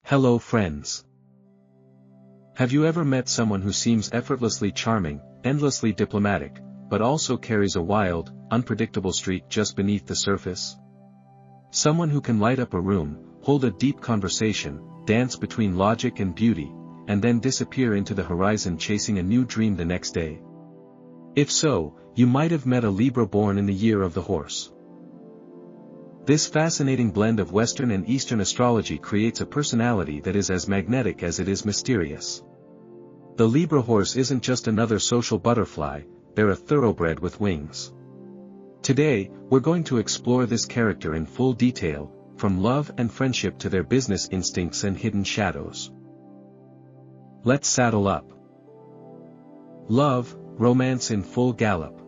Hello friends. Have you ever met someone who seems effortlessly charming, endlessly diplomatic, but also carries a wild, unpredictable streak just beneath the surface? Someone who can light up a room, hold a deep conversation, dance between logic and beauty, and then disappear into the horizon chasing a new dream the next day. If so, you might have met a Libra born in the year of the horse. This fascinating blend of Western and Eastern astrology creates a personality that is as magnetic as it is mysterious. The Libra horse isn't just another social butterfly, they're a thoroughbred with wings. Today, we're going to explore this character in full detail, from love and friendship to their business instincts and hidden shadows. Let's saddle up. Love, romance in full gallop.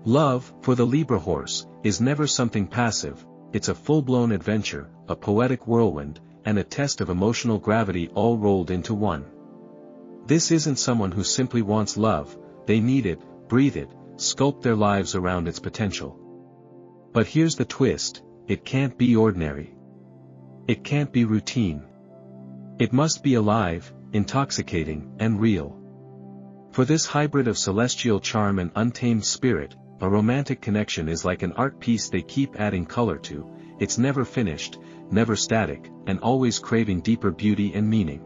Love, for the Libra horse, is never something passive, it's a full-blown adventure, a poetic whirlwind, and a test of emotional gravity all rolled into one. This isn't someone who simply wants love, they need it, breathe it, sculpt their lives around its potential. But here's the twist, it can't be ordinary. It can't be routine. It must be alive, intoxicating, and real. For this hybrid of celestial charm and untamed spirit, a romantic connection is like an art piece they keep adding color to, it's never finished, never static, and always craving deeper beauty and meaning.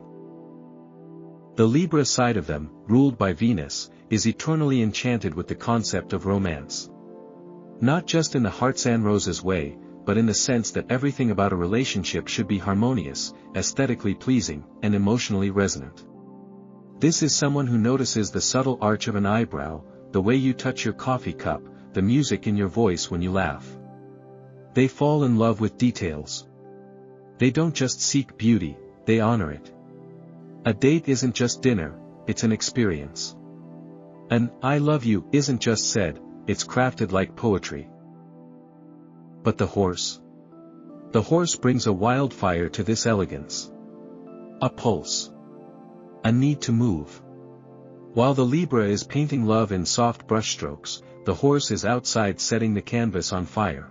The Libra side of them, ruled by Venus, is eternally enchanted with the concept of romance. Not just in the hearts and roses way, but in the sense that everything about a relationship should be harmonious, aesthetically pleasing, and emotionally resonant. This is someone who notices the subtle arch of an eyebrow, the way you touch your coffee cup, the music in your voice when you laugh. They fall in love with details. They don't just seek beauty, they honor it. A date isn't just dinner, it's an experience. An "I love you" isn't just said, it's crafted like poetry. But the horse? The horse brings a wildfire to this elegance. A pulse. A need to move. While the Libra is painting love in soft brushstrokes, the horse is outside setting the canvas on fire.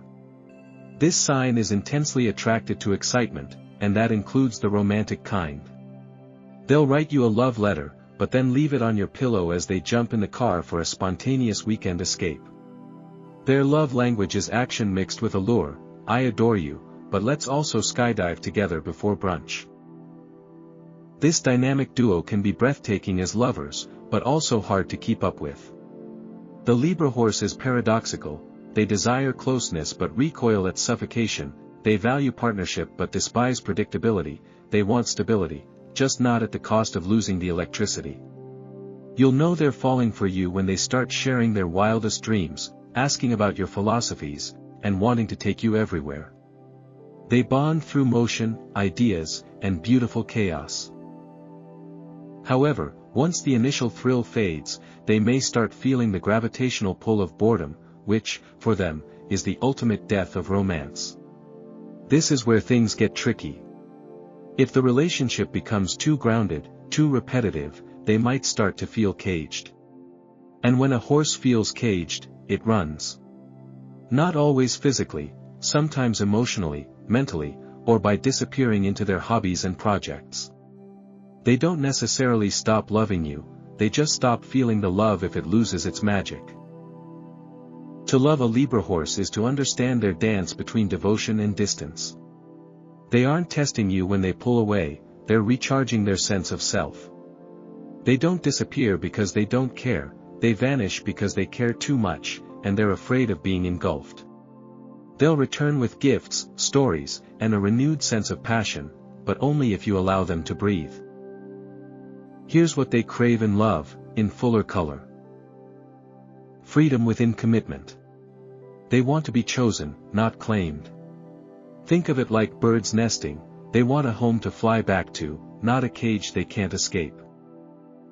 This sign is intensely attracted to excitement, and that includes the romantic kind. They'll write you a love letter, but then leave it on your pillow as they jump in the car for a spontaneous weekend escape. Their love language is action mixed with allure, I adore you, but let's also skydive together before brunch. This dynamic duo can be breathtaking as lovers, but also hard to keep up with. The Libra horse is paradoxical, they desire closeness but recoil at suffocation, they value partnership but despise predictability, they want stability, just not at the cost of losing the electricity. You'll know they're falling for you when they start sharing their wildest dreams, asking about your philosophies, and wanting to take you everywhere. They bond through motion, ideas, and beautiful chaos. However, once the initial thrill fades, they may start feeling the gravitational pull of boredom, which, for them, is the ultimate death of romance. This is where things get tricky. If the relationship becomes too grounded, too repetitive, they might start to feel caged. And when a horse feels caged, it runs. Not always physically, sometimes emotionally, mentally, or by disappearing into their hobbies and projects. They don't necessarily stop loving you, they just stop feeling the love if it loses its magic. To love a Libra horse is to understand their dance between devotion and distance. They aren't testing you when they pull away, they're recharging their sense of self. They don't disappear because they don't care, they vanish because they care too much, and they're afraid of being engulfed. They'll return with gifts, stories, and a renewed sense of passion, but only if you allow them to breathe. Here's what they crave in love, in fuller color. Freedom within commitment. They want to be chosen, not claimed. Think of it like birds nesting, they want a home to fly back to, not a cage they can't escape.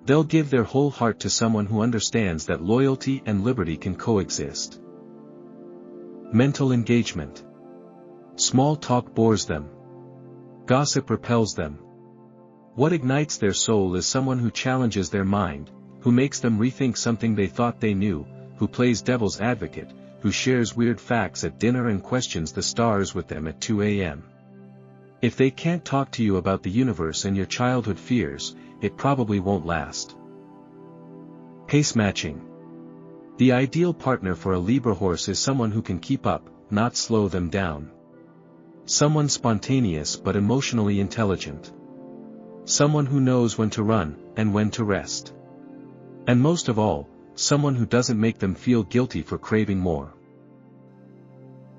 They'll give their whole heart to someone who understands that loyalty and liberty can coexist. Mental engagement. Small talk bores them. Gossip repels them. What ignites their soul is someone who challenges their mind, who makes them rethink something they thought they knew, who plays devil's advocate, who shares weird facts at dinner and questions the stars with them at 2 a.m. If they can't talk to you about the universe and your childhood fears, it probably won't last. Pace matching. The ideal partner for a Libra horse is someone who can keep up, not slow them down. Someone spontaneous but emotionally intelligent. Someone who knows when to run, and when to rest. And most of all, someone who doesn't make them feel guilty for craving more.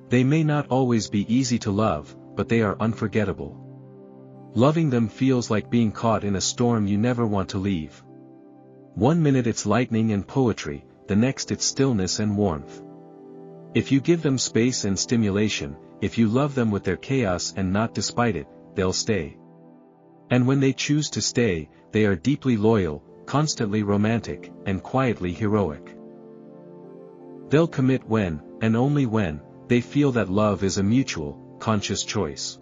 They may not always be easy to love, but they are unforgettable. Loving them feels like being caught in a storm you never want to leave. One minute it's lightning and poetry, the next it's stillness and warmth. If you give them space and stimulation, if you love them with their chaos and not despite it, they'll stay. And when they choose to stay, they are deeply loyal, constantly romantic, and quietly heroic. They'll commit when, and only when, they feel that love is a mutual, conscious choice.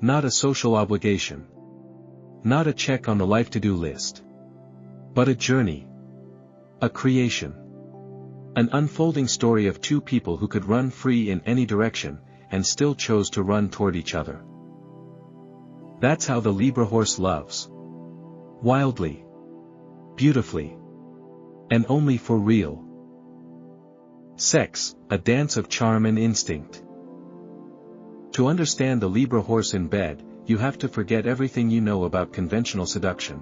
Not a social obligation. Not a check on the life to-do list. But a journey. A creation. An unfolding story of two people who could run free in any direction, and still chose to run toward each other. That's how the Libra horse loves. Wildly. Beautifully. And only for real. Sex, a dance of charm and instinct. To understand the Libra horse in bed, you have to forget everything you know about conventional seduction.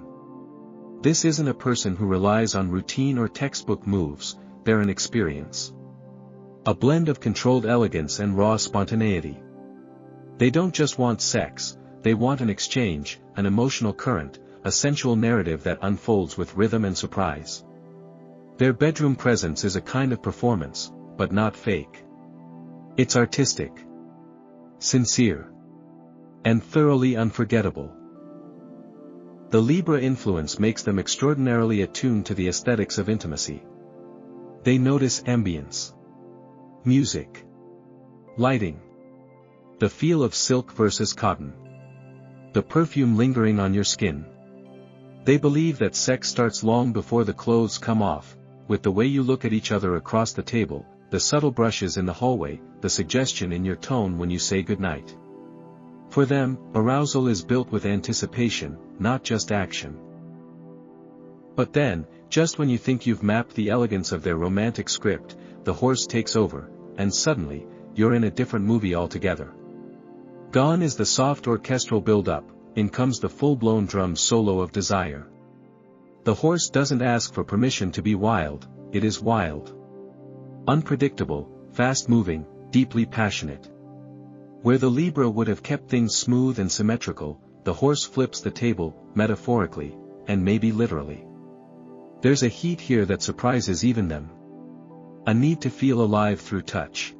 This isn't a person who relies on routine or textbook moves, they're an experience. A blend of controlled elegance and raw spontaneity. They don't just want sex, they want an exchange, an emotional current, a sensual narrative that unfolds with rhythm and surprise. Their bedroom presence is a kind of performance, but not fake. It's artistic, sincere, and thoroughly unforgettable. The Libra influence makes them extraordinarily attuned to the aesthetics of intimacy. They notice ambience, music, lighting, the feel of silk versus cotton, the perfume lingering on your skin. They believe that sex starts long before the clothes come off, with the way you look at each other across the table, the subtle brushes in the hallway, the suggestion in your tone when you say goodnight. For them, arousal is built with anticipation, not just action. But then, just when you think you've mapped the elegance of their romantic script, the horse takes over, and suddenly, you're in a different movie altogether. Gone is the soft orchestral build-up, in comes the full-blown drum solo of desire. The horse doesn't ask for permission to be wild, it is wild. Unpredictable, fast-moving, deeply passionate. Where the Libra would have kept things smooth and symmetrical, the horse flips the table, metaphorically, and maybe literally. There's a heat here that surprises even them. A need to feel alive through touch.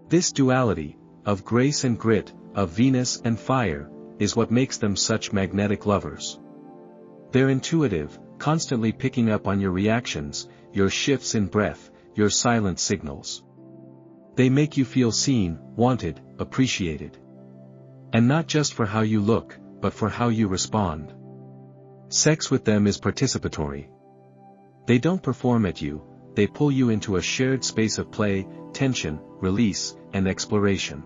This duality, of grace and grit, of Venus and fire, is what makes them such magnetic lovers. They're intuitive, constantly picking up on your reactions, your shifts in breath, your silent signals. They make you feel seen, wanted, appreciated. And not just for how you look, but for how you respond. Sex with them is participatory. They don't perform at you, they pull you into a shared space of play, tension, release, and exploration.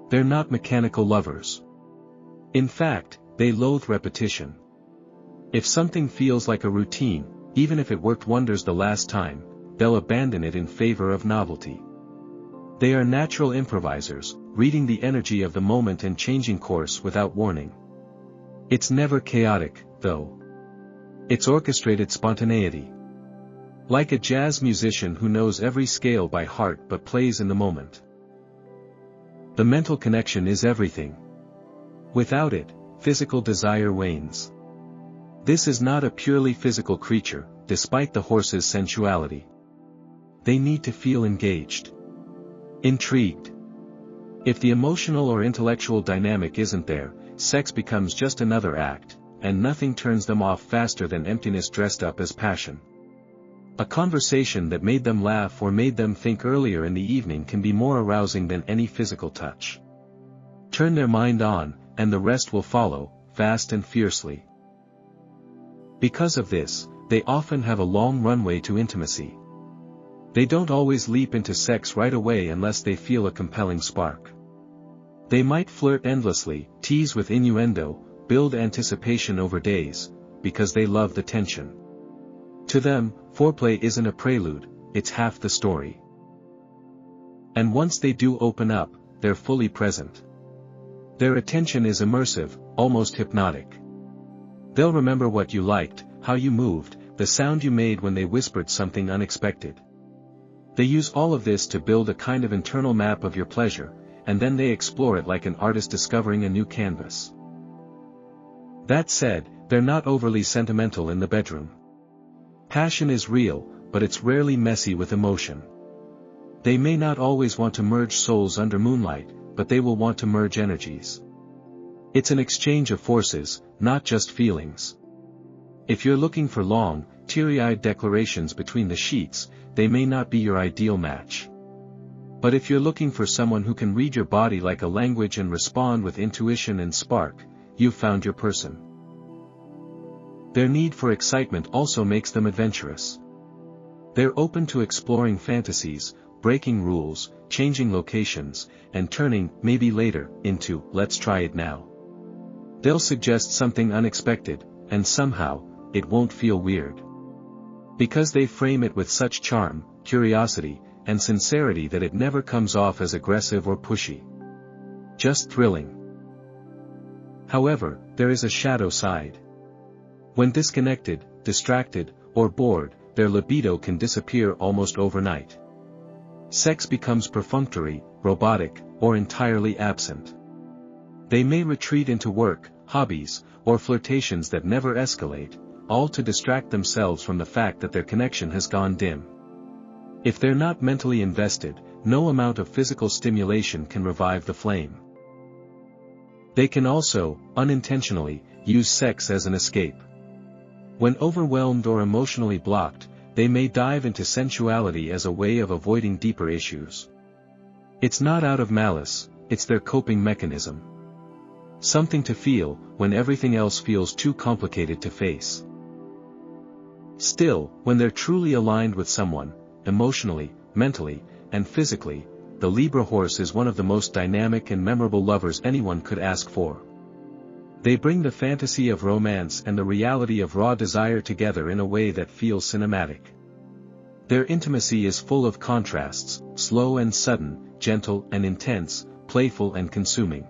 They're not mechanical lovers. In fact, they loathe repetition. If something feels like a routine, even if it worked wonders the last time, they'll abandon it in favor of novelty. They are natural improvisers, reading the energy of the moment and changing course without warning. It's never chaotic, though. It's orchestrated spontaneity. Like a jazz musician who knows every scale by heart but plays in the moment. The mental connection is everything. Without it, physical desire wanes. This is not a purely physical creature, despite the horse's sensuality. They need to feel engaged. Intrigued. If the emotional or intellectual dynamic isn't there, sex becomes just another act, and nothing turns them off faster than emptiness dressed up as passion. A conversation that made them laugh or made them think earlier in the evening can be more arousing than any physical touch. Turn their mind on, and the rest will follow, fast and fiercely. Because of this, they often have a long runway to intimacy. They don't always leap into sex right away unless they feel a compelling spark. They might flirt endlessly, tease with innuendo, build anticipation over days, because they love the tension. To them, foreplay isn't a prelude, it's half the story. And once they do open up, they're fully present. Their attention is immersive, almost hypnotic. They'll remember what you liked, how you moved, the sound you made when they whispered something unexpected. They use all of this to build a kind of internal map of your pleasure, and then they explore it like an artist discovering a new canvas. That said, they're not overly sentimental in the bedroom. Passion is real, but it's rarely messy with emotion. They may not always want to merge souls under moonlight, but they will want to merge energies. It's an exchange of forces, not just feelings. If you're looking for long, teary-eyed declarations between the sheets, they may not be your ideal match. But if you're looking for someone who can read your body like a language and respond with intuition and spark, you've found your person. Their need for excitement also makes them adventurous. They're open to exploring fantasies, breaking rules, changing locations, and turning, maybe later, into, let's try it now. They'll suggest something unexpected, and somehow, it won't feel weird. Because they frame it with such charm, curiosity, and sincerity that it never comes off as aggressive or pushy. Just thrilling. However, there is a shadow side. When disconnected, distracted, or bored, their libido can disappear almost overnight. Sex becomes perfunctory, robotic, or entirely absent. They may retreat into work, hobbies, or flirtations that never escalate, all to distract themselves from the fact that their connection has gone dim. If they're not mentally invested, no amount of physical stimulation can revive the flame. They can also, unintentionally, use sex as an escape. When overwhelmed or emotionally blocked, they may dive into sensuality as a way of avoiding deeper issues. It's not out of malice, it's their coping mechanism. Something to feel, when everything else feels too complicated to face. Still, when they're truly aligned with someone, emotionally, mentally, and physically, the Libra horse is one of the most dynamic and memorable lovers anyone could ask for. They bring the fantasy of romance and the reality of raw desire together in a way that feels cinematic. Their intimacy is full of contrasts, slow and sudden, gentle and intense, playful and consuming.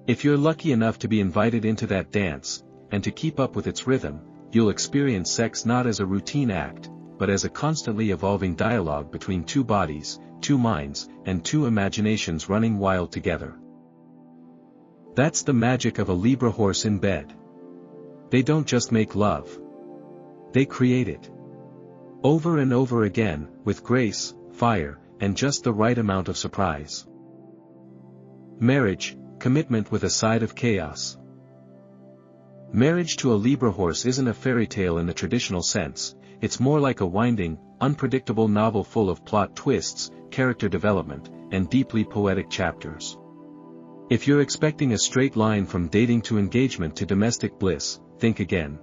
If you're lucky enough to be invited into that dance, and to keep up with its rhythm, you'll experience sex not as a routine act, but as a constantly evolving dialogue between two bodies, two minds, and two imaginations running wild together. That's the magic of a Libra horse in bed. They don't just make love. They create it. Over and over again, with grace, fire, and just the right amount of surprise. Marriage, commitment with a side of chaos. Marriage to a Libra horse isn't a fairy tale in the traditional sense, it's more like a winding, unpredictable novel full of plot twists, character development, and deeply poetic chapters. If you're expecting a straight line from dating to engagement to domestic bliss, think again.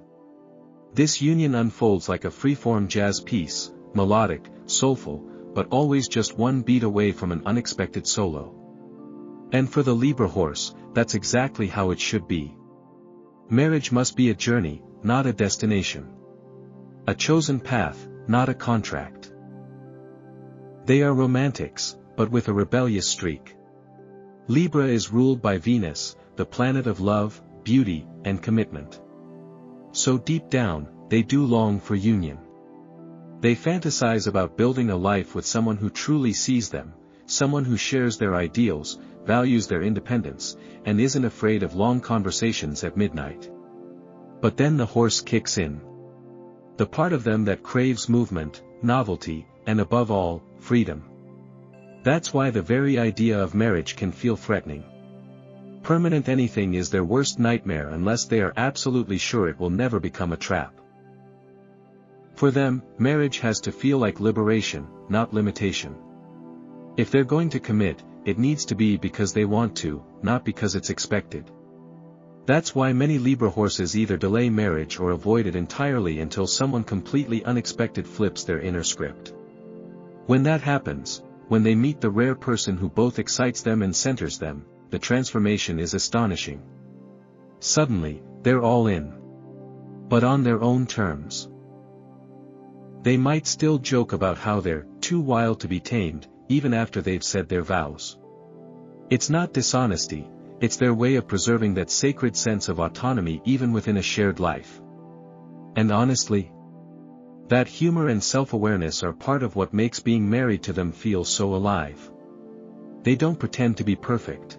This union unfolds like a free-form jazz piece, melodic, soulful, but always just one beat away from an unexpected solo. And for the Libra horse, that's exactly how it should be. Marriage must be a journey, not a destination. A chosen path, not a contract. They are romantics, but with a rebellious streak. Libra is ruled by Venus, the planet of love, beauty, and commitment. So deep down, they do long for union. They fantasize about building a life with someone who truly sees them, someone who shares their ideals, values their independence, and isn't afraid of long conversations at midnight. But then the horse kicks in. The part of them that craves movement, novelty, and above all, freedom. That's why the very idea of marriage can feel threatening. Permanent anything is their worst nightmare unless they are absolutely sure it will never become a trap. For them, marriage has to feel like liberation, not limitation. If they're going to commit, it needs to be because they want to, not because it's expected. That's why many Libra horses either delay marriage or avoid it entirely until someone completely unexpected flips their inner script. When that happens, when they meet the rare person who both excites them and centers them, the transformation is astonishing. Suddenly, they're all in. But on their own terms. They might still joke about how they're too wild to be tamed, even after they've said their vows. It's not dishonesty, it's their way of preserving that sacred sense of autonomy even within a shared life. And honestly, that humor and self-awareness are part of what makes being married to them feel so alive. They don't pretend to be perfect.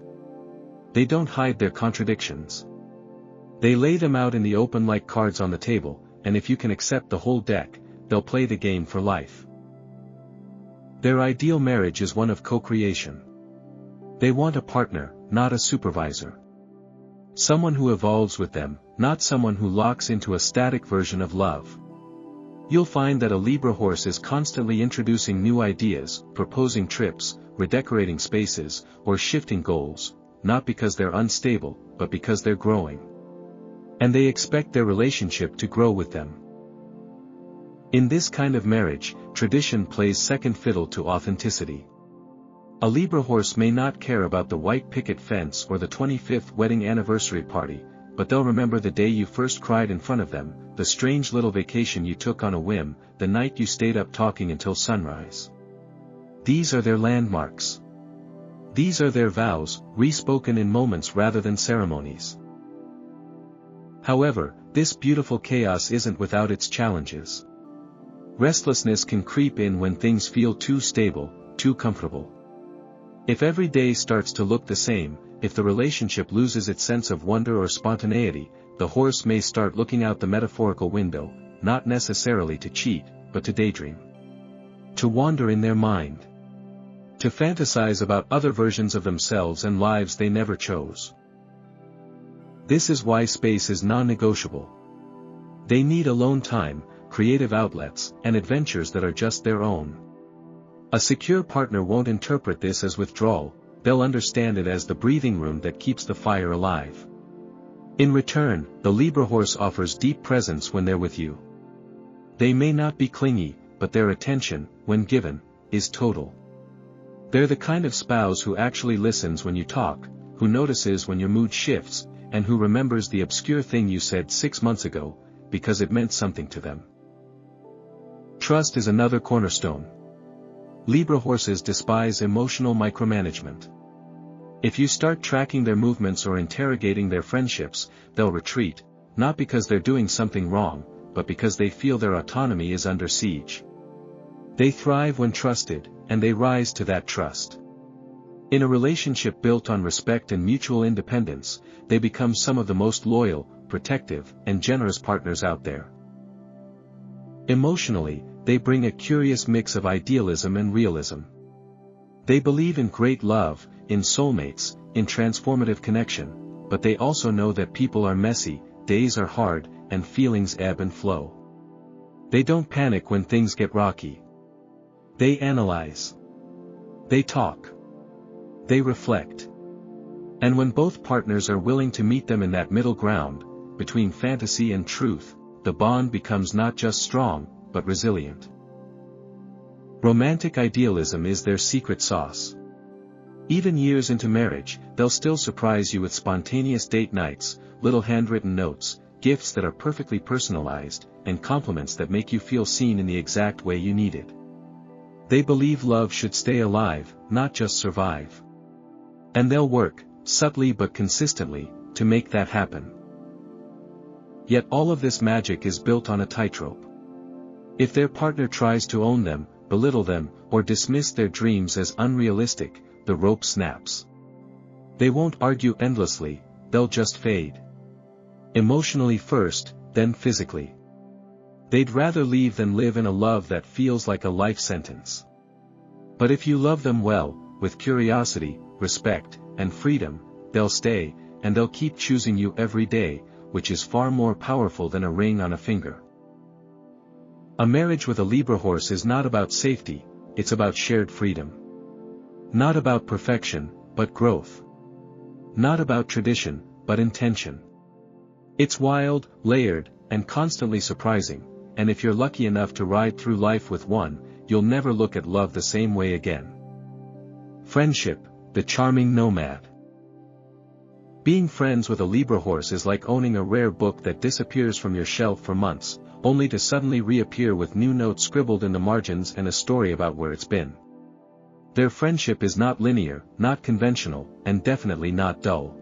They don't hide their contradictions. They lay them out in the open like cards on the table, and if you can accept the whole deck, they'll play the game for life. Their ideal marriage is one of co-creation. They want a partner, not a supervisor. Someone who evolves with them, not someone who locks into a static version of love. You'll find that a Libra horse is constantly introducing new ideas, proposing trips, redecorating spaces, or shifting goals, not because they're unstable, but because they're growing. And they expect their relationship to grow with them. In this kind of marriage, tradition plays second fiddle to authenticity. A Libra horse may not care about the white picket fence or the 25th wedding anniversary party, but they'll remember the day you first cried in front of them, the strange little vacation you took on a whim, the night you stayed up talking until sunrise. These are their landmarks. These are their vows, re-spoken in moments rather than ceremonies. However, this beautiful chaos isn't without its challenges. Restlessness can creep in when things feel too stable, too comfortable. If every day starts to look the same, if the relationship loses its sense of wonder or spontaneity, the horse may start looking out the metaphorical window, not necessarily to cheat, but to daydream. To wander in their mind. To fantasize about other versions of themselves and lives they never chose. This is why space is non-negotiable. They need alone time, creative outlets, and adventures that are just their own. A secure partner won't interpret this as withdrawal, they'll understand it as the breathing room that keeps the fire alive. In return, the Libra horse offers deep presence when they're with you. They may not be clingy, but their attention, when given, is total. They're the kind of spouse who actually listens when you talk, who notices when your mood shifts, and who remembers the obscure thing you said 6 months ago, because it meant something to them. Trust is another cornerstone. Libra horses despise emotional micromanagement. If you start tracking their movements or interrogating their friendships, they'll retreat, not because they're doing something wrong, but because they feel their autonomy is under siege. They thrive when trusted, and they rise to that trust. In a relationship built on respect and mutual independence, they become some of the most loyal, protective, and generous partners out there. Emotionally, they bring a curious mix of idealism and realism. They believe in great love, in soulmates, in transformative connection, but they also know that people are messy, days are hard, and feelings ebb and flow. They don't panic when things get rocky. They analyze. They talk. They reflect. And when both partners are willing to meet them in that middle ground, between fantasy and truth, the bond becomes not just strong, but resilient. Romantic idealism is their secret sauce. Even years into marriage, they'll still surprise you with spontaneous date nights, little handwritten notes, gifts that are perfectly personalized, and compliments that make you feel seen in the exact way you need it. They believe love should stay alive, not just survive. And they'll work, subtly but consistently, to make that happen. Yet all of this magic is built on a tightrope. If their partner tries to own them, belittle them, or dismiss their dreams as unrealistic, the rope snaps. They won't argue endlessly, they'll just fade. Emotionally first, then physically. They'd rather leave than live in a love that feels like a life sentence. But if you love them well, with curiosity, respect, and freedom, they'll stay, and they'll keep choosing you every day, which is far more powerful than a ring on a finger. A marriage with a Libra horse is not about safety, it's about shared freedom. Not about perfection, but growth. Not about tradition, but intention. It's wild, layered, and constantly surprising, and if you're lucky enough to ride through life with one, you'll never look at love the same way again. Friendship, the charming nomad. Being friends with a Libra horse is like owning a rare book that disappears from your shelf for months, only to suddenly reappear with new notes scribbled in the margins and a story about where it's been. Their friendship is not linear, not conventional, and definitely not dull.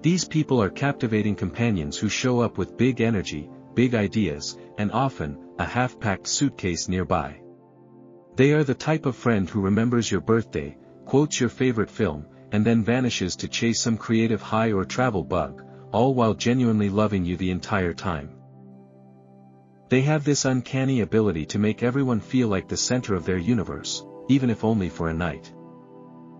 These people are captivating companions who show up with big energy, big ideas, and often, a half-packed suitcase nearby. They are the type of friend who remembers your birthday, quotes your favorite film, and then vanishes to chase some creative high or travel bug, all while genuinely loving you the entire time. They have this uncanny ability to make everyone feel like the center of their universe, even if only for a night.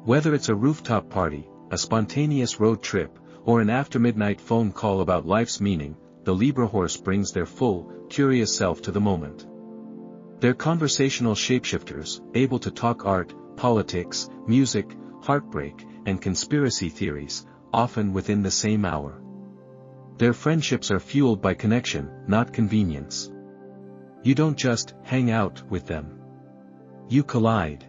Whether it's a rooftop party, a spontaneous road trip, or an after-midnight phone call about life's meaning, the Libra horse brings their full, curious self to the moment. They're conversational shapeshifters, able to talk art, politics, music, heartbreak, and conspiracy theories, often within the same hour. Their friendships are fueled by connection, not convenience. You don't just hang out with them. You collide.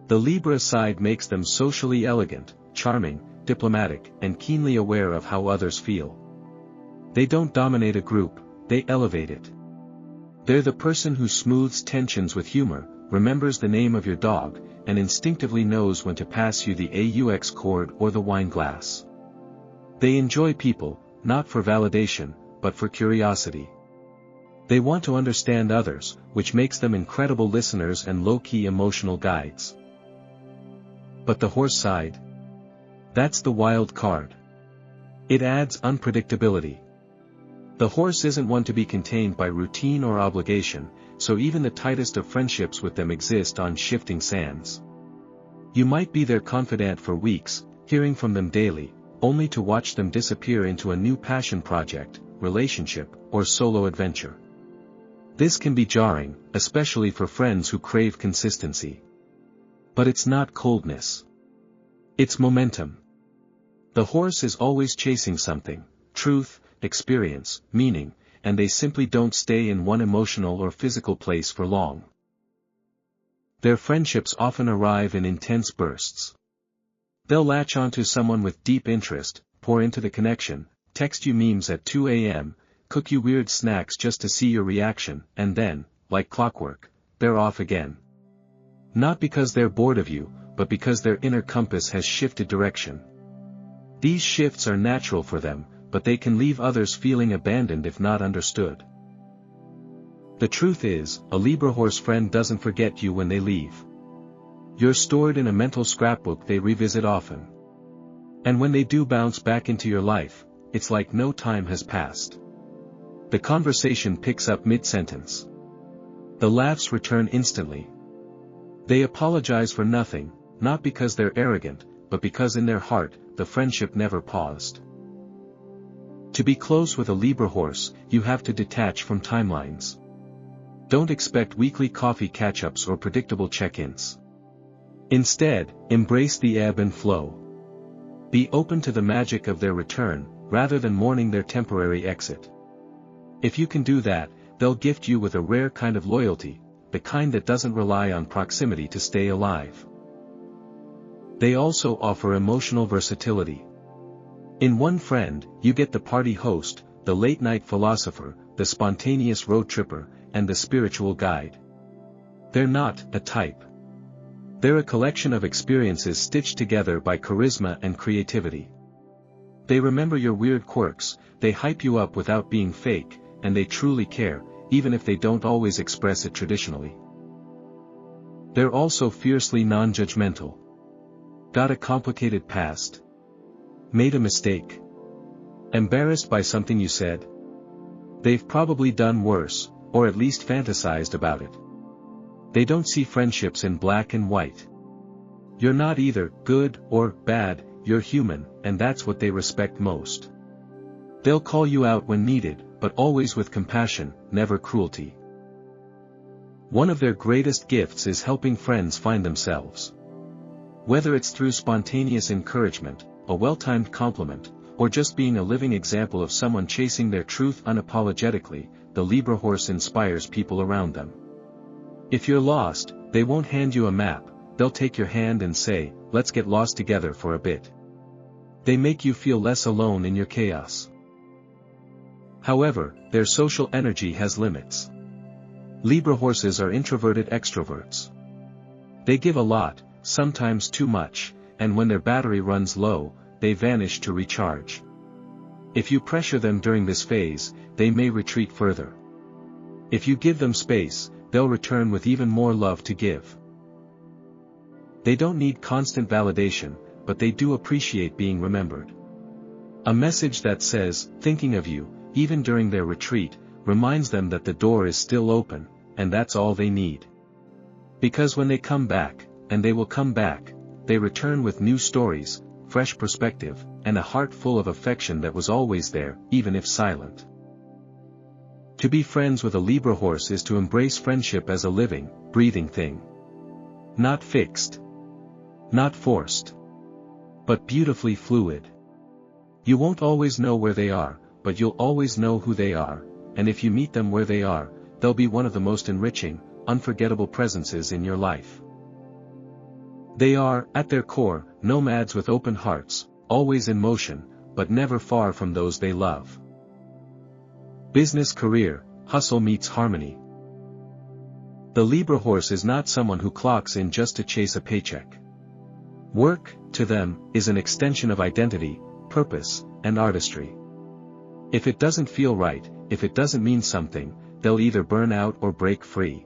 The Libra side makes them socially elegant, charming, diplomatic, and keenly aware of how others feel. They don't dominate a group, they elevate it. They're the person who smooths tensions with humor, remembers the name of your dog, and instinctively knows when to pass you the aux cord or the wine glass. They enjoy people, not for validation, but for curiosity. They want to understand others, which makes them incredible listeners and low-key emotional guides. But the horse side? That's the wild card. It adds unpredictability. The horse isn't one to be contained by routine or obligation, so even the tightest of friendships with them exist on shifting sands. You might be their confidant for weeks, hearing from them daily, only to watch them disappear into a new passion project, relationship, or solo adventure. This can be jarring, especially for friends who crave consistency. But it's not coldness. It's momentum. The horse is always chasing something, truth, experience, meaning, and they simply don't stay in one emotional or physical place for long. Their friendships often arrive in intense bursts. They'll latch onto someone with deep interest, pour into the connection, text you memes at 2 a.m., cook you weird snacks just to see your reaction, and then, like clockwork, they're off again. Not because they're bored of you, but because their inner compass has shifted direction. These shifts are natural for them, but they can leave others feeling abandoned if not understood. The truth is, a Libra horse friend doesn't forget you when they leave. You're stored in a mental scrapbook they revisit often. And when they do bounce back into your life, it's like no time has passed. The conversation picks up mid-sentence. The laughs return instantly. They apologize for nothing, not because they're arrogant, but because in their heart, the friendship never paused. To be close with a Libra horse, you have to detach from timelines. Don't expect weekly coffee catch-ups or predictable check-ins. Instead, embrace the ebb and flow. Be open to the magic of their return, rather than mourning their temporary exit. If you can do that, they'll gift you with a rare kind of loyalty, the kind that doesn't rely on proximity to stay alive. They also offer emotional versatility. In one friend, you get the party host, the late-night philosopher, the spontaneous road tripper, and the spiritual guide. They're not a type. They're a collection of experiences stitched together by charisma and creativity. They remember your weird quirks, they hype you up without being fake, and they truly care, even if they don't always express it traditionally. They're also fiercely non-judgmental. Got a complicated past? Made a mistake? Embarrassed by something you said? They've probably done worse, or at least fantasized about it. They don't see friendships in black and white. You're not either good or bad, you're human, and that's what they respect most. They'll call you out when needed, but always with compassion, never cruelty. One of their greatest gifts is helping friends find themselves. Whether it's through spontaneous encouragement, a well-timed compliment, or just being a living example of someone chasing their truth unapologetically, the Libra horse inspires people around them. If you're lost, they won't hand you a map, they'll take your hand and say, "Let's get lost together for a bit." They make you feel less alone in your chaos. However, their social energy has limits. Libra horses are introverted extroverts. They give a lot, sometimes too much, and when their battery runs low, they vanish to recharge. If you pressure them during this phase, they may retreat further. If you give them space, they'll return with even more love to give. They don't need constant validation, but they do appreciate being remembered. A message that says, "Thinking of you," even during their retreat, reminds them that the door is still open, and that's all they need. Because when they come back, and they will come back, they return with new stories, fresh perspective, and a heart full of affection that was always there, even if silent. To be friends with a Libra horse is to embrace friendship as a living, breathing thing. Not fixed. Not forced. But beautifully fluid. You won't always know where they are, but you'll always know who they are, and if you meet them where they are, they'll be one of the most enriching, unforgettable presences in your life. They are, at their core, nomads with open hearts, always in motion, but never far from those they love. Business career, hustle meets harmony. The Libra horse is not someone who clocks in just to chase a paycheck. Work, to them, is an extension of identity, purpose, and artistry. If it doesn't feel right, if it doesn't mean something, they'll either burn out or break free.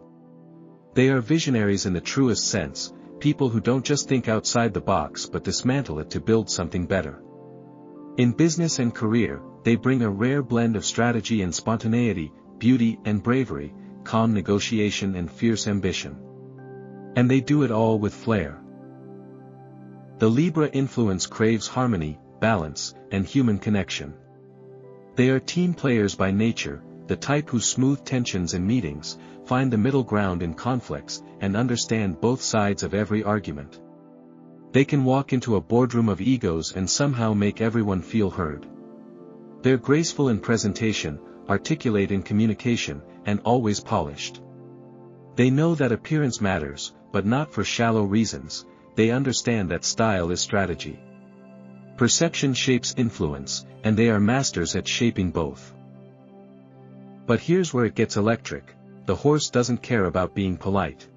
They are visionaries in the truest sense, people who don't just think outside the box but dismantle it to build something better. In business and career, they bring a rare blend of strategy and spontaneity, beauty and bravery, calm negotiation and fierce ambition. And they do it all with flair. The Libra influence craves harmony, balance, and human connection. They are team players by nature, the type who smooth tensions in meetings, find the middle ground in conflicts, and understand both sides of every argument. They can walk into a boardroom of egos and somehow make everyone feel heard. They're graceful in presentation, articulate in communication, and always polished. They know that appearance matters, but not for shallow reasons. They understand that style is strategy. Perception shapes influence, and they are masters at shaping both. But here's where it gets electric. The horse doesn't care about being polite.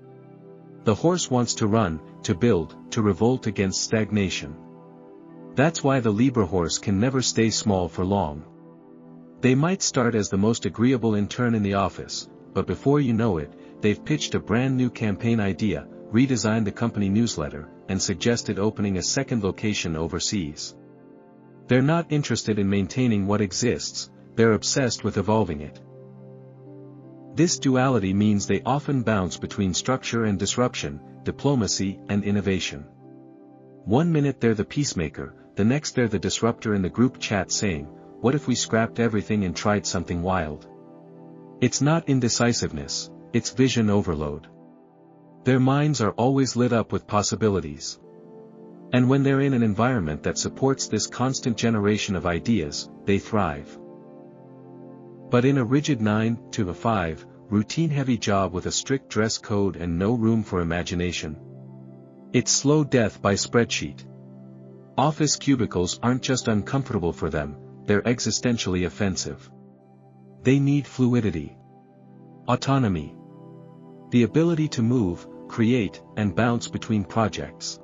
The horse wants to run, to build, to revolt against stagnation. That's why the Libra horse can never stay small for long. They might start as the most agreeable intern in the office, but before you know it, they've pitched a brand new campaign idea, redesigned the company newsletter, and suggested opening a second location overseas. They're not interested in maintaining what exists, they're obsessed with evolving it. This duality means they often bounce between structure and disruption, diplomacy and innovation. One minute they're the peacemaker, the next they're the disruptor in the group chat saying, "What if we scrapped everything and tried something wild?" It's not indecisiveness, it's vision overload. Their minds are always lit up with possibilities. And when they're in an environment that supports this constant generation of ideas, they thrive. But in a rigid 9-to-5, routine-heavy job with a strict dress code and no room for imagination, it's slow death by spreadsheet. Office cubicles aren't just uncomfortable for them, they're existentially offensive. They need fluidity. Autonomy. The ability to move, create, and bounce between projects.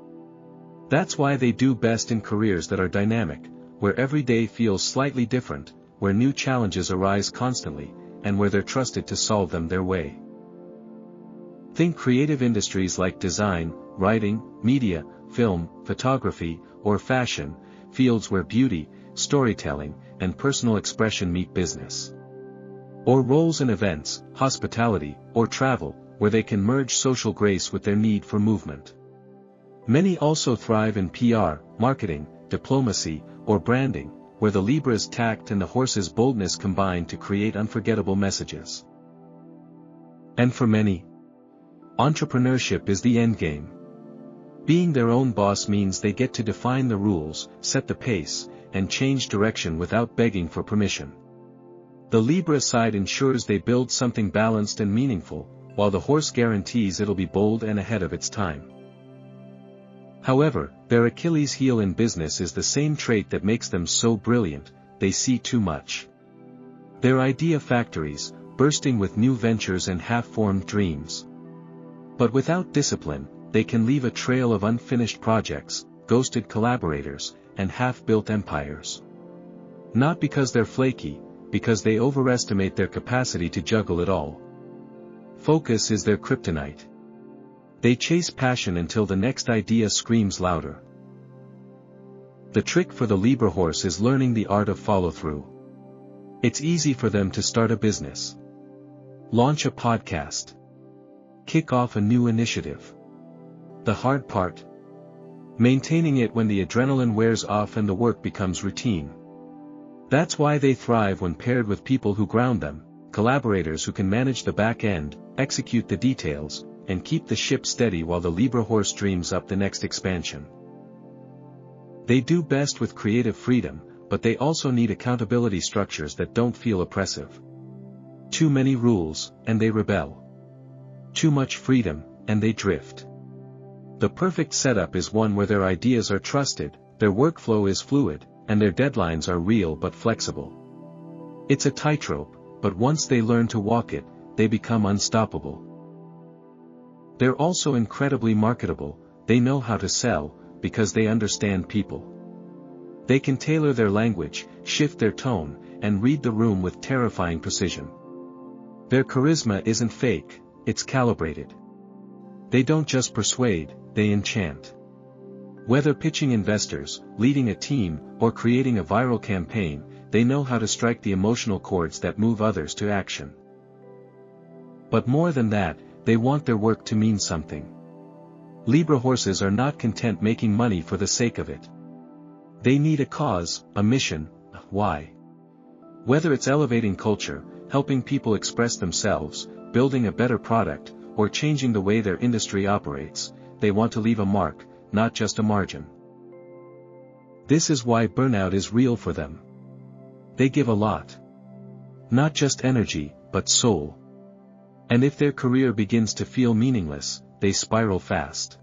That's why they do best in careers that are dynamic, where every day feels slightly different, where new challenges arise constantly, and where they're trusted to solve them their way. Think creative industries like design, writing, media, film, photography, or fashion, fields where beauty, storytelling, and personal expression meet business. Or roles in events, hospitality, or travel, where they can merge social grace with their need for movement. Many also thrive in PR, marketing, diplomacy, or branding, where the Libra's tact and the horse's boldness combine to create unforgettable messages. And for many, entrepreneurship is the endgame. Being their own boss means they get to define the rules, set the pace, and change direction without begging for permission. The Libra side ensures they build something balanced and meaningful, while the horse guarantees it'll be bold and ahead of its time. However, their Achilles heel in business is the same trait that makes them so brilliant: they see too much. They're idea factories, bursting with new ventures and half-formed dreams. But without discipline, they can leave a trail of unfinished projects, ghosted collaborators, and half-built empires. Not because they're flaky, because they overestimate their capacity to juggle it all. Focus is their kryptonite. They chase passion until the next idea screams louder. The trick for the Libra horse is learning the art of follow-through. It's easy for them to start a business, launch a podcast, kick off a new initiative. The hard part? Maintaining it when the adrenaline wears off and the work becomes routine. That's why they thrive when paired with people who ground them, collaborators who can manage the back end, execute the details, and keep the ship steady while the Libra horse dreams up the next expansion. They do best with creative freedom, but they also need accountability structures that don't feel oppressive. Too many rules, and they rebel. Too much freedom, and they drift. The perfect setup is one where their ideas are trusted, their workflow is fluid, and their deadlines are real but flexible. It's a tightrope, but once they learn to walk it, they become unstoppable. They're also incredibly marketable. They know how to sell, because they understand people. They can tailor their language, shift their tone, and read the room with terrifying precision. Their charisma isn't fake, it's calibrated. They don't just persuade, they enchant. Whether pitching investors, leading a team, or creating a viral campaign, they know how to strike the emotional chords that move others to action. But more than that, they want their work to mean something. Libra horses are not content making money for the sake of it. They need a cause, a mission, a why. Whether it's elevating culture, helping people express themselves, building a better product, or changing the way their industry operates, they want to leave a mark, not just a margin. This is why burnout is real for them. They give a lot. Not just energy, but soul. And if their career begins to feel meaningless, they spiral fast.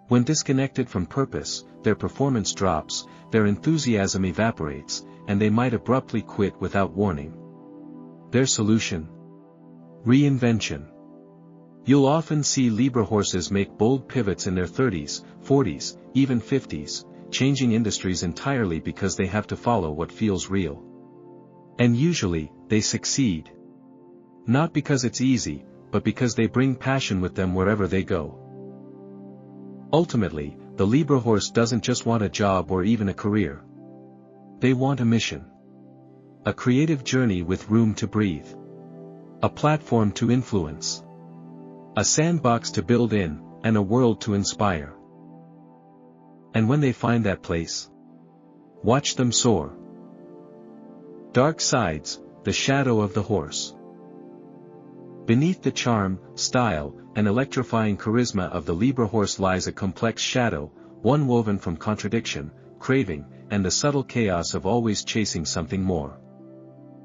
When disconnected from purpose, their performance drops, their enthusiasm evaporates, and they might abruptly quit without warning. Their solution? Reinvention. You'll often see Libra horses make bold pivots in their 30s, 40s, even 50s, changing industries entirely because they have to follow what feels real. And usually, they succeed. Not because it's easy, but because they bring passion with them wherever they go. Ultimately, the Libra horse doesn't just want a job or even a career. They want a mission. A creative journey with room to breathe. A platform to influence. A sandbox to build in, and a world to inspire. And when they find that place, watch them soar. Dark sides, the shadow of the horse. Beneath the charm, style, and electrifying charisma of the Libra horse lies a complex shadow, one woven from contradiction, craving, and the subtle chaos of always chasing something more.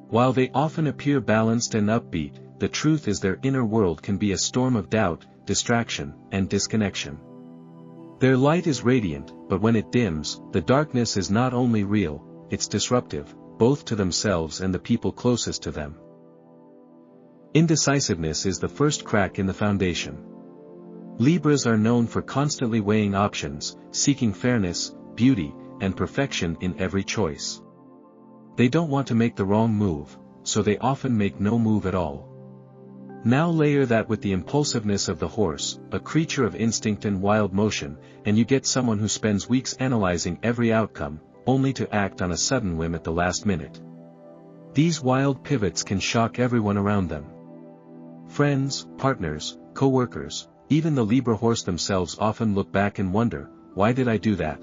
While they often appear balanced and upbeat, the truth is their inner world can be a storm of doubt, distraction, and disconnection. Their light is radiant, but when it dims, the darkness is not only real, it's disruptive, both to themselves and the people closest to them. Indecisiveness is the first crack in the foundation. Libras are known for constantly weighing options, seeking fairness, beauty, and perfection in every choice. They don't want to make the wrong move, so they often make no move at all. Now layer that with the impulsiveness of the horse, a creature of instinct and wild motion, and you get someone who spends weeks analyzing every outcome, only to act on a sudden whim at the last minute. These wild pivots can shock everyone around them. Friends, partners, co-workers, even the Libra horse themselves often look back and wonder, why did I do that?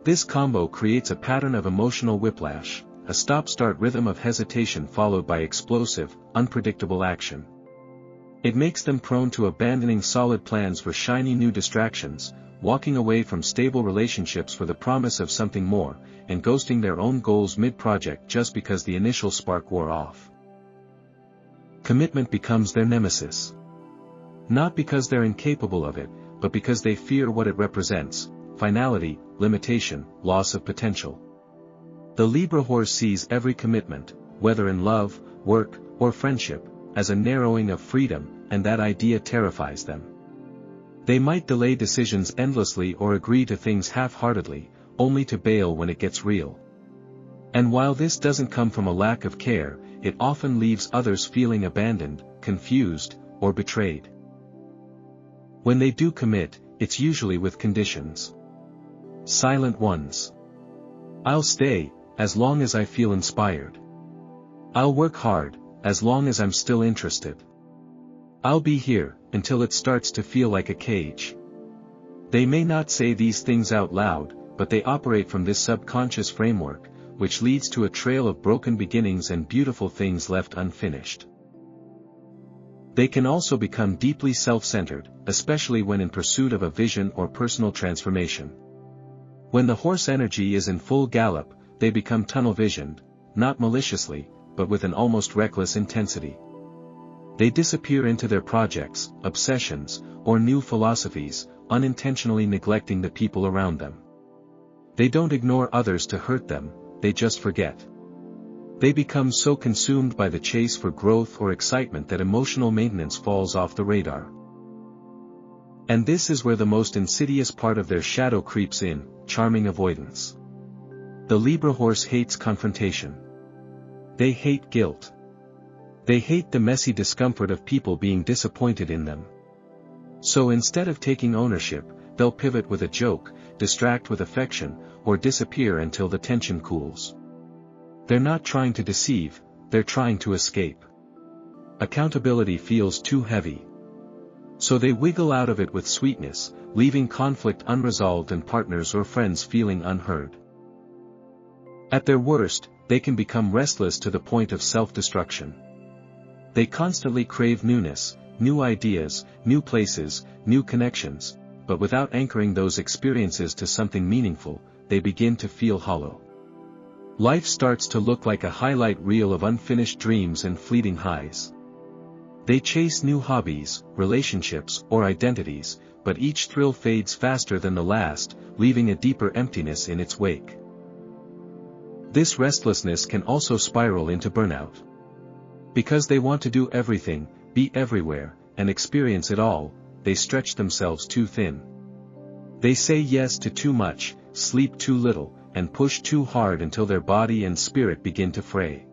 This combo creates a pattern of emotional whiplash, a stop-start rhythm of hesitation followed by explosive, unpredictable action. It makes them prone to abandoning solid plans for shiny new distractions, walking away from stable relationships for the promise of something more, and ghosting their own goals mid-project just because the initial spark wore off. Commitment becomes their nemesis. Not because they're incapable of it, but because they fear what it represents: finality, limitation, loss of potential. The Libra horse sees every commitment, whether in love, work, or friendship, as a narrowing of freedom, and that idea terrifies them. They might delay decisions endlessly or agree to things half-heartedly, only to bail when it gets real. And while this doesn't come from a lack of care, it often leaves others feeling abandoned, confused, or betrayed. When they do commit, it's usually with conditions. Silent ones. I'll stay, as long as I feel inspired. I'll work hard, as long as I'm still interested. I'll be here, until it starts to feel like a cage. They may not say these things out loud, but they operate from this subconscious framework, which leads to a trail of broken beginnings and beautiful things left unfinished. They can also become deeply self-centered, especially when in pursuit of a vision or personal transformation. When the horse energy is in full gallop, they become tunnel-visioned, not maliciously, but with an almost reckless intensity. They disappear into their projects, obsessions, or new philosophies, unintentionally neglecting the people around them. They don't ignore others to hurt them, they just forget. They become so consumed by the chase for growth or excitement that emotional maintenance falls off the radar. And this is where the most insidious part of their shadow creeps in: charming avoidance. The Libra horse hates confrontation. They hate guilt. They hate the messy discomfort of people being disappointed in them. So instead of taking ownership, they'll pivot with a joke, distract with affection, or disappear until the tension cools. They're not trying to deceive, they're trying to escape. Accountability feels too heavy. So they wiggle out of it with sweetness, leaving conflict unresolved and partners or friends feeling unheard. At their worst, they can become restless to the point of self-destruction. They constantly crave newness, new ideas, new places, new connections, but without anchoring those experiences to something meaningful, they begin to feel hollow. Life starts to look like a highlight reel of unfinished dreams and fleeting highs. They chase new hobbies, relationships, or identities, but each thrill fades faster than the last, leaving a deeper emptiness in its wake. This restlessness can also spiral into burnout. Because they want to do everything, be everywhere, and experience it all, they stretch themselves too thin. They say yes to too much, sleep too little, and push too hard until their body and spirit begin to fray.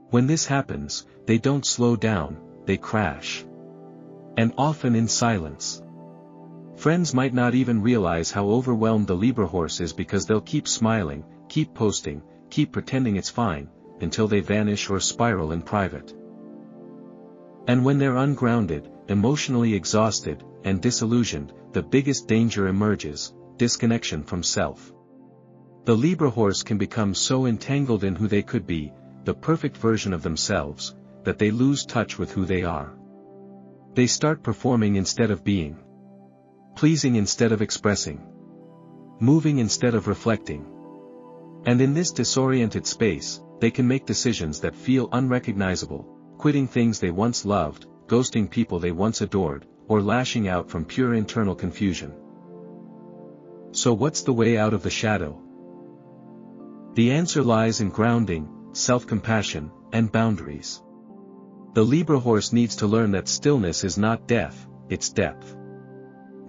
When this happens, they don't slow down, they crash. And often in silence. Friends might not even realize how overwhelmed the Libra horse is because they'll keep smiling, keep posting, keep pretending it's fine, until they vanish or spiral in private. And when they're ungrounded, emotionally exhausted, and disillusioned, the biggest danger emerges: disconnection from self. The Libra horse can become so entangled in who they could be, the perfect version of themselves, that they lose touch with who they are. They start performing instead of being. Pleasing instead of expressing. Moving instead of reflecting. And in this disoriented space, they can make decisions that feel unrecognizable, quitting things they once loved, ghosting people they once adored, or lashing out from pure internal confusion. So what's the way out of the shadow? The answer lies in grounding, self-compassion, and boundaries. The Libra horse needs to learn that stillness is not death, it's depth.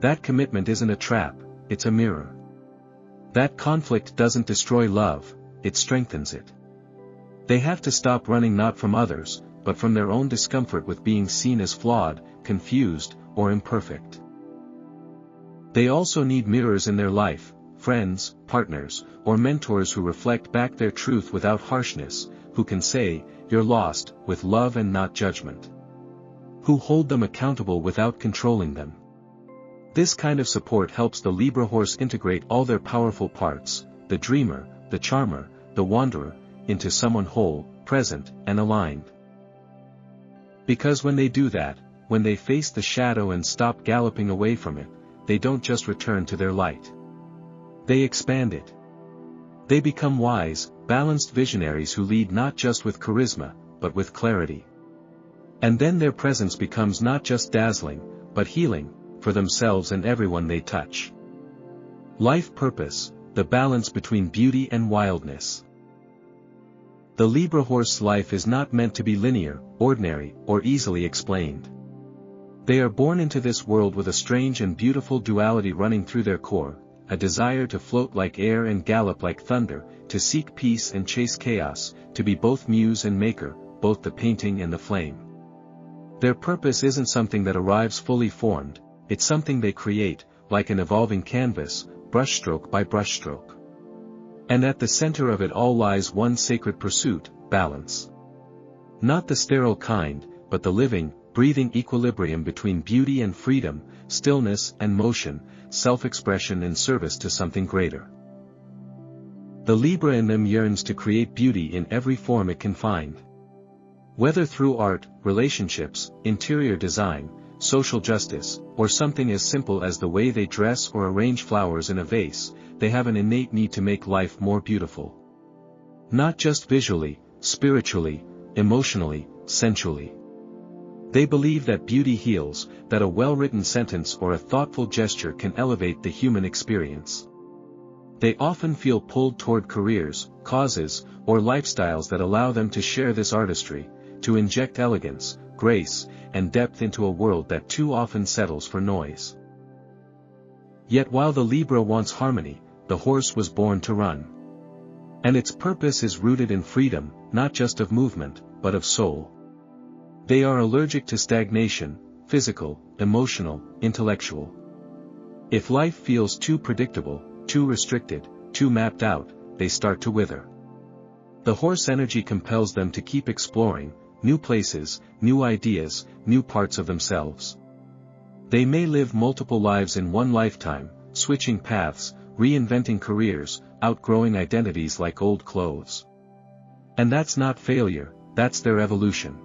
That commitment isn't a trap, it's a mirror. That conflict doesn't destroy love, it strengthens it. They have to stop running not from others, but from their own discomfort with being seen as flawed, confused, or imperfect. They also need mirrors in their life, friends, partners, or mentors who reflect back their truth without harshness, who can say, "You're lost," with love and not judgment. Who hold them accountable without controlling them. This kind of support helps the Libra horse integrate all their powerful parts, the dreamer, the charmer, the wanderer, into someone whole, present, and aligned. Because when they do that, when they face the shadow and stop galloping away from it, they don't just return to their light. They expand it. They become wise, balanced visionaries who lead not just with charisma, but with clarity. And then their presence becomes not just dazzling, but healing, for themselves and everyone they touch. Life purpose, the balance between beauty and wildness. The Libra horse's life is not meant to be linear, ordinary, or easily explained. They are born into this world with a strange and beautiful duality running through their core, a desire to float like air and gallop like thunder, to seek peace and chase chaos, to be both muse and maker, both the painting and the flame. Their purpose isn't something that arrives fully formed, it's something they create, like an evolving canvas, brushstroke by brushstroke. And at the center of it all lies one sacred pursuit, balance. Not the sterile kind, but the living, breathing equilibrium between beauty and freedom, stillness and motion, self-expression and service to something greater. The Libra in them yearns to create beauty in every form it can find. Whether through art, relationships, interior design, social justice, or something as simple as the way they dress or arrange flowers in a vase, they have an innate need to make life more beautiful. Not just visually, spiritually, emotionally, sensually. They believe that beauty heals, that a well-written sentence or a thoughtful gesture can elevate the human experience. They often feel pulled toward careers, causes, or lifestyles that allow them to share this artistry, to inject elegance, grace, and depth into a world that too often settles for noise. Yet while the Libra wants harmony, the horse was born to run. And its purpose is rooted in freedom, not just of movement, but of soul. They are allergic to stagnation, physical, emotional, intellectual. If life feels too predictable, too restricted, too mapped out, they start to wither. The horse energy compels them to keep exploring, new places, new ideas, new parts of themselves. They may live multiple lives in one lifetime, switching paths, reinventing careers, outgrowing identities like old clothes. And that's not failure, that's their evolution.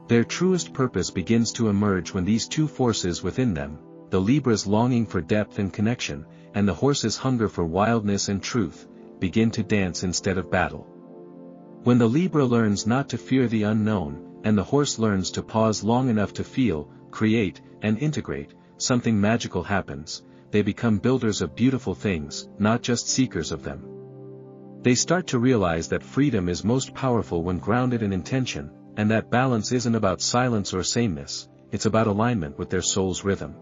Their truest purpose begins to emerge when these two forces within them, the Libra's longing for depth and connection, and the horse's hunger for wildness and truth, begin to dance instead of battle. When the Libra learns not to fear the unknown, and the horse learns to pause long enough to feel, create, and integrate, something magical happens. They become builders of beautiful things, not just seekers of them. They start to realize that freedom is most powerful when grounded in intention, and that balance isn't about silence or sameness, it's about alignment with their soul's rhythm.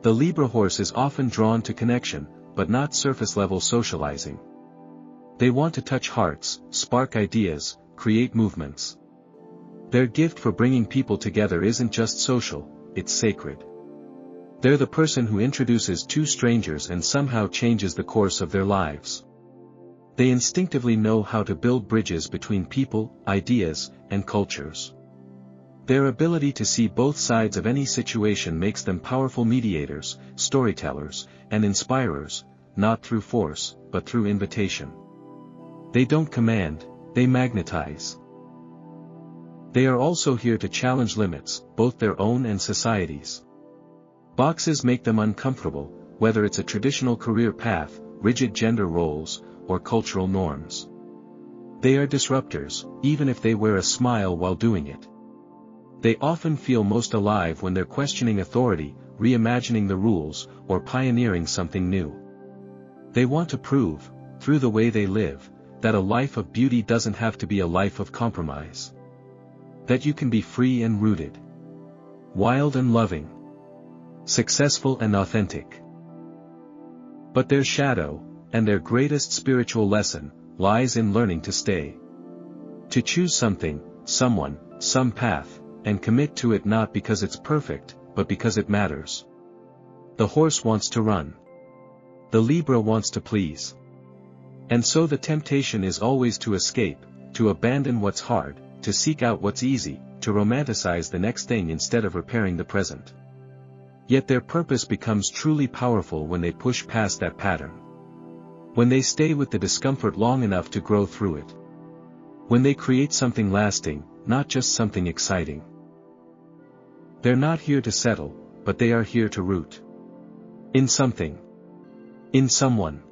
The Libra horse is often drawn to connection, but not surface-level socializing. They want to touch hearts, spark ideas, create movements. Their gift for bringing people together isn't just social, it's sacred. They're the person who introduces two strangers and somehow changes the course of their lives. They instinctively know how to build bridges between people, ideas, and cultures. Their ability to see both sides of any situation makes them powerful mediators, storytellers, and inspirers, not through force, but through invitation. They don't command, they magnetize. They are also here to challenge limits, both their own and society's. Boxes make them uncomfortable, whether it's a traditional career path, rigid gender roles, or cultural norms. They are disruptors, even if they wear a smile while doing it. They often feel most alive when they're questioning authority, reimagining the rules, or pioneering something new. They want to prove, through the way they live, that a life of beauty doesn't have to be a life of compromise. That you can be free and rooted, wild and loving, successful and authentic. But their shadow, and their greatest spiritual lesson, lies in learning to stay. To choose something, someone, some path, and commit to it not because it's perfect, but because it matters. The horse wants to run. The Libra wants to please. And so the temptation is always to escape, to abandon what's hard, to seek out what's easy, to romanticize the next thing instead of repairing the present. Yet their purpose becomes truly powerful when they push past that pattern. When they stay with the discomfort long enough to grow through it. When they create something lasting, not just something exciting. They're not here to settle, but they are here to root. In something. In someone.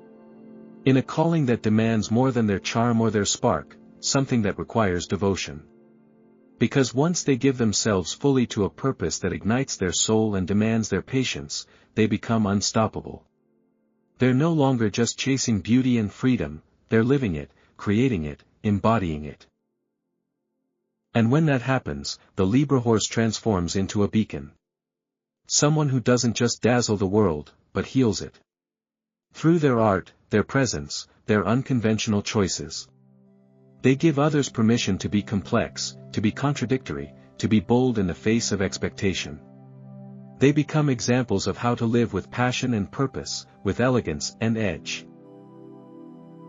In a calling that demands more than their charm or their spark, something that requires devotion. Because once they give themselves fully to a purpose that ignites their soul and demands their patience, they become unstoppable. They're no longer just chasing beauty and freedom, they're living it, creating it, embodying it. And when that happens, the Libra horse transforms into a beacon. Someone who doesn't just dazzle the world, but heals it. Through their art, their presence, their unconventional choices. They give others permission to be complex, to be contradictory, to be bold in the face of expectation. They become examples of how to live with passion and purpose, with elegance and edge.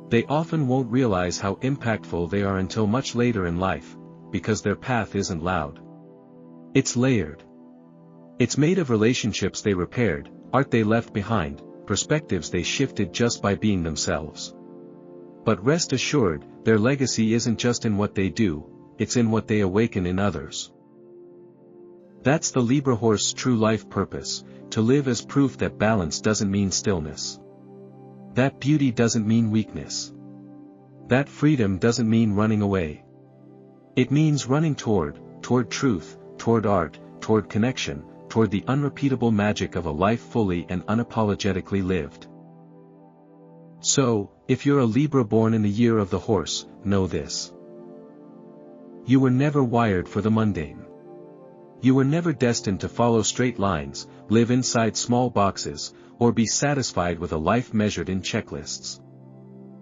They often won't realize how impactful they are until much later in life, because their path isn't loud. It's layered. It's made of relationships they repaired, art they left behind, perspectives they shifted just by being themselves. But rest assured, their legacy isn't just in what they do, it's in what they awaken in others. That's the Libra horse's true life purpose, to live as proof that balance doesn't mean stillness. That beauty doesn't mean weakness. That freedom doesn't mean running away. It means running toward truth, toward art, toward connection, toward the unrepeatable magic of a life fully and unapologetically lived. So, if you're a Libra born in the year of the horse, know this. You were never wired for the mundane. You were never destined to follow straight lines, live inside small boxes, or be satisfied with a life measured in checklists.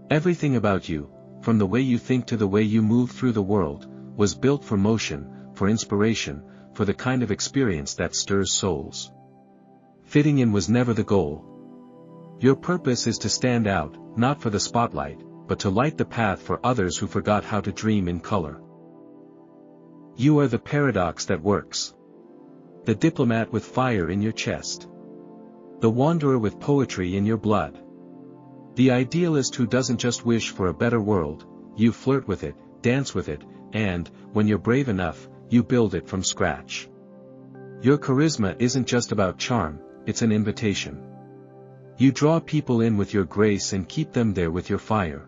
Everything about you, from the way you think to the way you move through the world, was built for motion, for inspiration, for the kind of experience that stirs souls. Fitting in was never the goal. Your purpose is to stand out, not for the spotlight, but to light the path for others who forgot how to dream in color. You are the paradox that works. The diplomat with fire in your chest. The wanderer with poetry in your blood. The idealist who doesn't just wish for a better world, you flirt with it, dance with it, and, when you're brave enough, you build it from scratch. Your charisma isn't just about charm, it's an invitation. You draw people in with your grace and keep them there with your fire.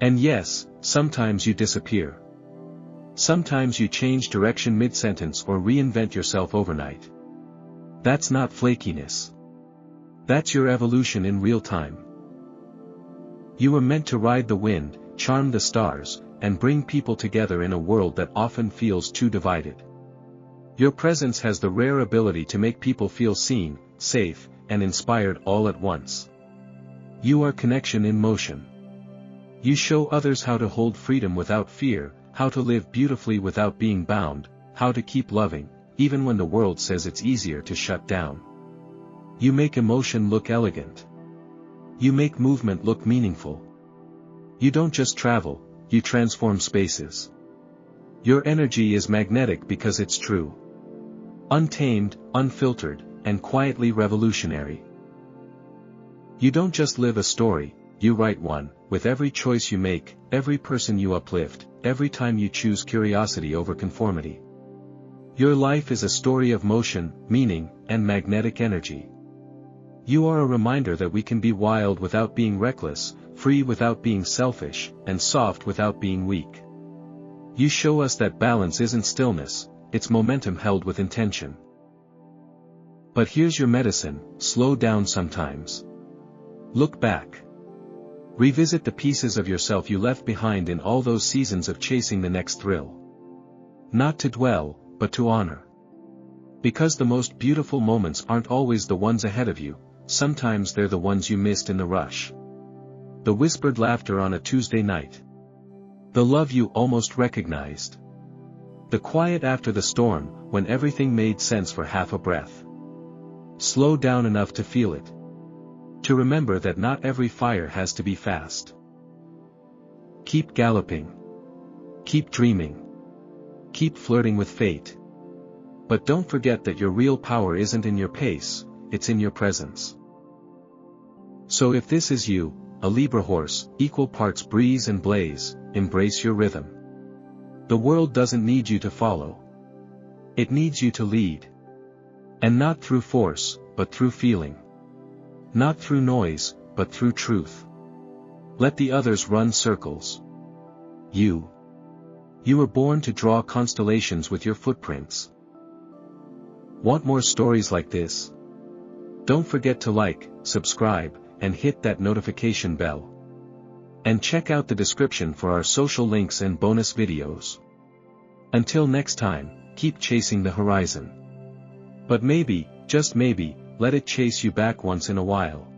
And yes, sometimes you disappear. Sometimes you change direction mid-sentence or reinvent yourself overnight. That's not flakiness. That's your evolution in real time. You were meant to ride the wind, charm the stars, and bring people together in a world that often feels too divided. Your presence has the rare ability to make people feel seen, safe, and inspired all at once. You are connection in motion. You show others how to hold freedom without fear, how to live beautifully without being bound, how to keep loving, even when the world says it's easier to shut down. You make emotion look elegant. You make movement look meaningful. You don't just travel, you transform spaces. Your energy is magnetic because it's true. Untamed, unfiltered, and quietly revolutionary. You don't just live a story, you write one, with every choice you make, every person you uplift, every time you choose curiosity over conformity. Your life is a story of motion, meaning, and magnetic energy. You are a reminder that we can be wild without being reckless, free without being selfish, and soft without being weak. You show us that balance isn't stillness, it's momentum held with intention. But here's your medicine: slow down sometimes. Look back. Revisit the pieces of yourself you left behind in all those seasons of chasing the next thrill. Not to dwell, but to honor. Because the most beautiful moments aren't always the ones ahead of you, sometimes they're the ones you missed in the rush. The whispered laughter on a Tuesday night. The love you almost recognized. The quiet after the storm, when everything made sense for half a breath. Slow down enough to feel it. To remember that not every fire has to be fast. Keep galloping. Keep dreaming. Keep flirting with fate. But don't forget that your real power isn't in your pace, it's in your presence. So if this is you, a Libra horse, equal parts breeze and blaze, embrace your rhythm. The world doesn't need you to follow. It needs you to lead. And not through force, but through feeling. Not through noise, but through truth. Let the others run circles. You You were born to draw constellations with your footprints. Want more stories like this? Don't forget to like, subscribe, and hit that notification bell. And check out the description for our social links and bonus videos. Until next time, keep chasing the horizon. But maybe, just maybe, let it chase you back once in a while.